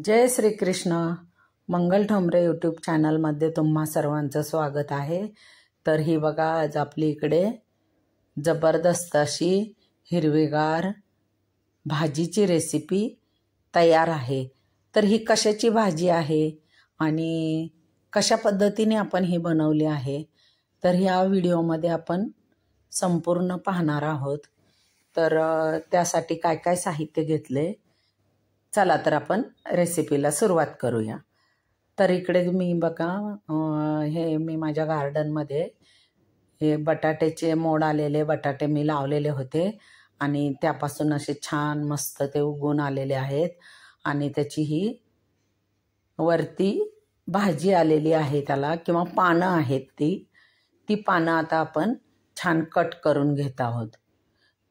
जय श्री कृष्ण। मंगल Thombare YouTube चॅनलमध्ये तुम्हा सर्वांचं स्वागत आहे। तर ही बघा, आज आपली इकडे जबरदस्त अशी हिरवीगार भाजीची रेसिपी तयार आहे। तर ही कशाची भाजी आहे आणि कशा पद्धतीने आपण ही बनवली आहे, तर ह्या व्हिडिओमध्ये आपण संपूर्ण पाहणार आहोत। तर त्यासाठी काय काय साहित्य घेतले, चला तर आपण रेसिपीला सुरुवात करूया। तर इकडे मी बघा, हे मी माझ्या गार्डनमध्ये हे बटाट्याचे मोड आलेले बटाटे मी लावलेले होते आणि त्यापासून असे छान मस्त ते उगवून आलेले आहेत आणि त्याची ही वरती भाजी आलेली आहे त्याला, किंवा पानं आहेत ती पानं आता आपण छान कट करून घेत आहोत।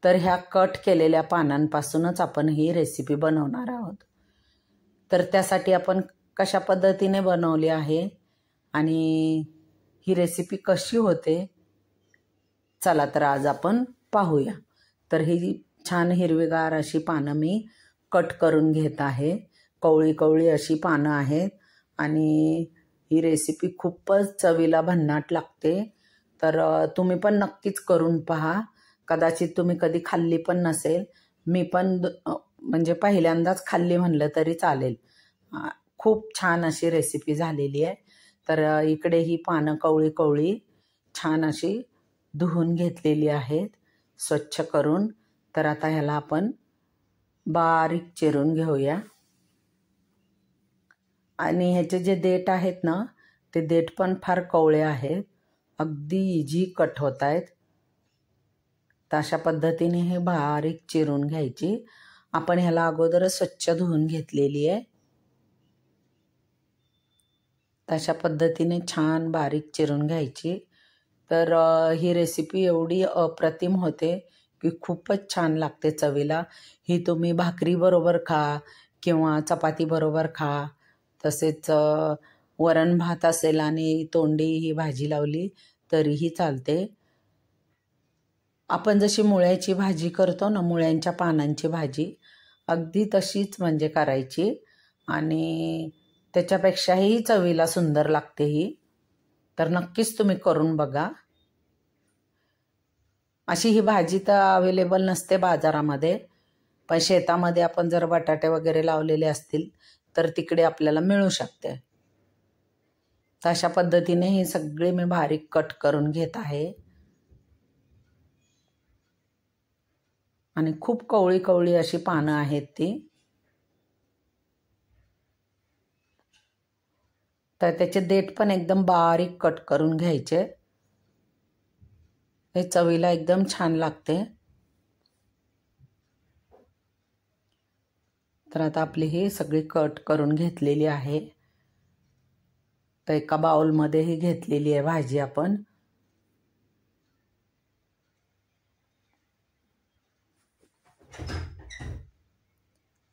तर ह्या कट केलेल्या पानांपासूनच आपण ही रेसिपी बनवणार आहोत। तर त्यासाठी आपण कशा पद्धतीने बनवली आहे आणि ही रेसिपी कशी होते, चला तर आज आपण पाहूया। तर ही छान हिरवीगार अशी पानं मी कट करून घेत आहे। कवळी कवळी अशी पानं आहेत आणि ही रेसिपी खूपच चवीला भन्नाट लागते। तर तुम्ही पण नक्कीच करून पहा। कदाचित तुम्ही कधी खाल्ली पण नसेल, मी पण म्हणजे पहिल्यांदाच खाल्ली म्हणलं तरी चालेल। खूप छान अशी रेसिपी झालेली आहे। तर इकडे ही पानं कवळी कवळी छान अशी धुवून घेतलेली आहेत स्वच्छ करून। तर आता ह्याला आपण बारीक चिरून घेऊया आणि ह्याचे जे देठ आहेत ना, ते देठ पण फार कवळे आहेत, अगदी इझी कट होत आहेत। तर अशा पद्धतीने हे बारीक चिरून घ्यायची। आपण ह्याला अगोदरच स्वच्छ धुवून घेतलेली आहे। तशा पद्धतीने छान बारीक चिरून घ्यायची। तर ही रेसिपी एवढी अप्रतिम होते की खूपच छान लागते चवीला। ही तुम्ही भाकरी बरोबर खा किंवा चपाती बरोबर खा, तसेच वरण भात असेल आणि तोंडी ही भाजी लावली तरीही चालते। आपण जशी मुळ्याची भाजी करतो ना, मुळ्यांच्या पानांची भाजी, अगदी तशीच म्हणजे करायची आणि त्याच्यापेक्षाही चवीला सुंदर लागते ही। तर नक्कीच तुम्ही करून बघा। अशी ही भाजी तर अवेलेबल नसते बाजारामध्ये, पण शेतामध्ये आपण जर बटाटे वगैरे लावलेले असतील तर तिकडे आपल्याला मिळू शकते। तर अशा पद्धतीने ही सगळी मी बारीक कट करून घेत आहे आणि खूप कवळी कवळी अशी पानं आहेत ती। तर त्याचे देठ पण एकदम बारीक कट करून घ्यायचे, हे चवीला एकदम छान लागते। तर आता आपली ही सगळी कट करून घेतलेली आहे। तर एका बाउलमध्ये ही घेतलेली आहे भाजी आपण।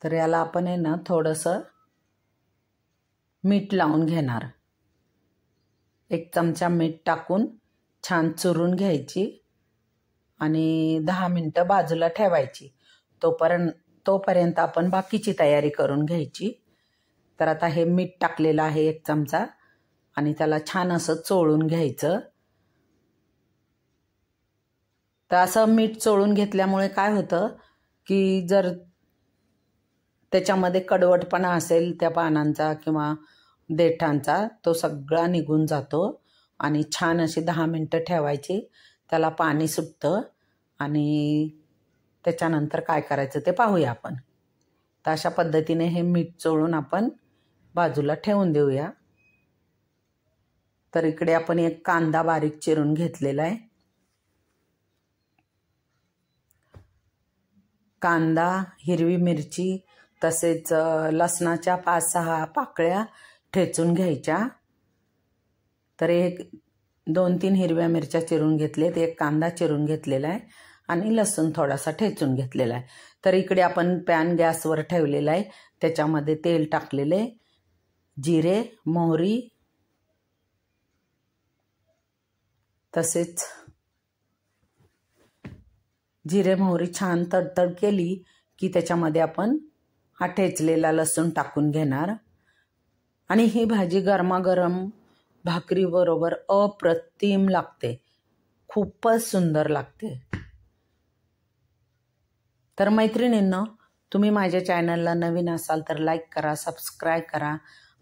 तर याला आपण आहे ना थोडंसं मीठ लावून घेणार। 1 चमचा मीठ टाकून छान चुरून घ्यायची आणि 10 मिनिटं बाजूला ठेवायची। तोपर्यंत आपण बाकीची तयारी करून घ्यायची। तर आता हे मीठ टाकलेलं आहे 1 चमचा आणि त्याला छान असं चोळून घ्यायचं। तर असं मीठ चोळून घेतल्यामुळे काय होतं की जर त्याच्यामध्ये कडवटपणा असेल त्या पानांचा किंवा देठांचा, तो सगळा निघून जातो आणि छान अशी 10 मिनिटं ठेवायची, त्याला पाणी सुटतं आणि त्याच्यानंतर काय करायचं ते पाहूया आपण। तर अशा पद्धतीने हे मीठ चोळून आपण बाजूला ठेवून देऊया। तर इकडे आपण एक कांदा बारीक चिरून घेतलेला आहे। कांदा, हिरवी मिरची, तसेच लसणाच्या 5-6 पाकळ्या ठेचून घ्यायच्या। तर 2-3 हिरव्या मिरच्या चिरून घेतलेत, 1 कांदा चिरून घेतलेला आहे आणि लसूण थोडासा ठेचून घेतलेला आहे। तर इकडे आपण पॅन गॅसवर ठेवलेला आहे, त्याच्यामध्ये तेल टाकलेले, जिरे, मोहरी, तसेच जिरे मोहरी छान तडतड केली की त्याच्यामध्ये आपण हा ठेचलेला लसूण टाकून घेणार आणि ही भाजी गरमागरम भाकरीबरोबर अप्रतिम लागते, खूपच सुंदर लागते. तर मैत्रिणींनो, तुम्ही माझ्या चॅनलला नवीन असाल तर लाईक करा, सबस्क्राईब करा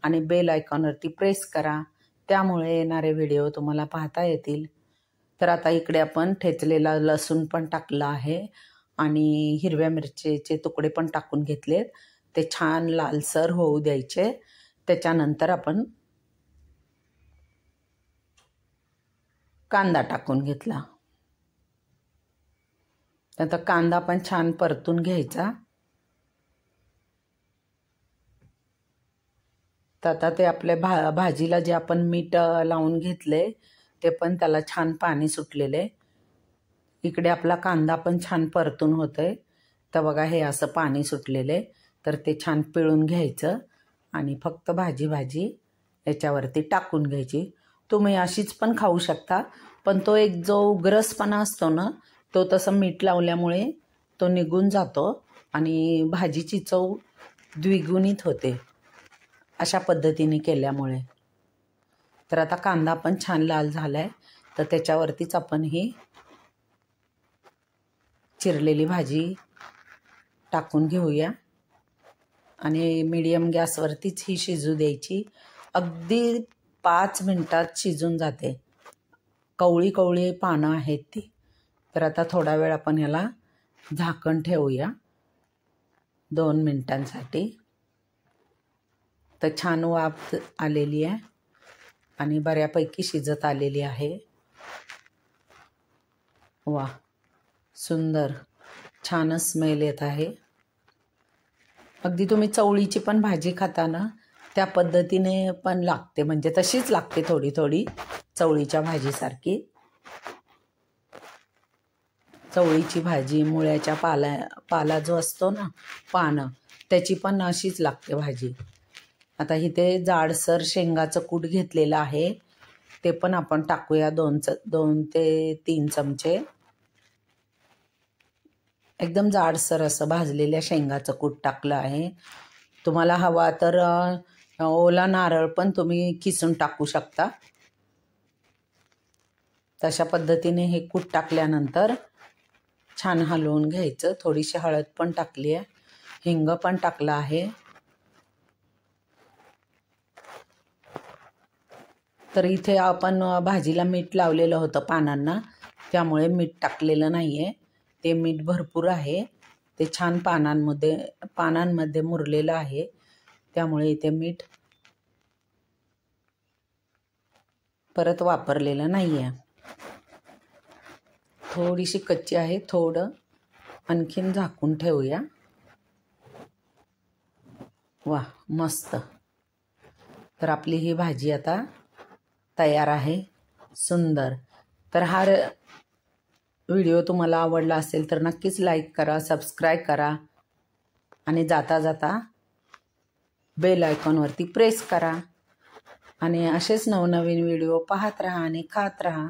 आणि बेल आयकॉनवरती प्रेस करा, त्यामुळे येणारे व्हिडिओ तुम्हाला पाहता येतील. तर आता इकडे आपण ठेचलेला लसूण पण टाकला आहे आणि हिरव्या मिरचीचे तुकडे पण टाकून घेतलेत. ते छान लालसर होऊ द्यायचे. त्याच्यानंतर आपण कांदा टाकून घेतला. आता कांदा पण छान परतून घ्यायचा. तर आता ते आपल्या भाजीला जे आपण मीठ लावून घेतले ते पण त्याला छान पाणी सुटलेले. इकडे आपला कांदा पण छान परतून होतोय. तर बघा हे असं पाणी सुटलेले. तर ते छान पिळून घ्यायचं आणि फक्त भाजी याच्यावरती टाकून घ्यायची. तुम्ही अशीच पण खाऊ शकता, पण तो एक जो उग्रसपणा असतो ना, तो तसं मीठ लावल्यामुळे तो निघून जातो आणि भाजीची चव द्विगुणित होते अशा पद्धतीने केल्यामुळे. तर आता कांदा पण छान लाल झालाय. तर त्याच्यावरतीच आपण ही चिरलेली भाजी टाकून घेऊया आणि मीडियम गॅसवरतीच ही शिजू द्यायची. अगदी 5 मिनिटात शिजून जाते. कवळी कवळी पानं आहेत ती. तर आता थोडा वेळ आपण याला झाकण ठेवूया 2 मिनिटांसाठी. तर छान वाफ आलेली आहे आणि बऱ्यापैकी शिजत आलेली आहे. वा, सुंदर छानच स्मेल येत आहे. अगदी तुम्ही चवळीची पण भाजी खाता ना, त्या पद्धतीने पण लागते, म्हणजे तशीच लागते थोडी थोडी चवळीच्या भाजीसारखी. चवळीची भाजी, मुळ्याच्या पाला जो असतो ना, पानं, त्याची पण अशीच लागते भाजी. आता इथे जाडसर शेंगाचं कूट घेतलेलं आहे, ते पण आपण टाकूया 2 ते 3 चमचे. एकदम जाडसर असं भाजलेल्या शेंगाचं कूट टाकलं आहे. तुम्हाला हवा तर ओला नारळ पण तुम्ही किसून टाकू शकता. तशा पद्धतीने हे कूट टाकल्यानंतर छान हलवून घ्यायचं. थोडीशी हळद पण टाकली आहे, हिंग पण टाकला आहे. तर इथे आपण भाजीला मीठ लावलेलं होतं पानांना, त्यामुळे मीठ टाकलेलं नाही आहे. ते मीठ भरपूर आहे, ते छान पानांमध्ये मुरलेलं आहे, त्यामुळे इथे मीठ परत वापरलेलं नाही आहे. थोडीशी कच्ची आहे, थोडं आणखीन झाकून ठेवूया. वा, मस्त. तर आपली ही भाजी आता तयार आहे, सुंदर. तर हा व्हिडिओ तुम्हाला आवडला असेल तर नक्कीच लाईक करा, सबस्क्राईब करा आणि जाता जाता बेल आयकॉनवरती प्रेस करा आणि असेच नवनवीन व्हिडिओ पाहत राहा आणि खात राहा.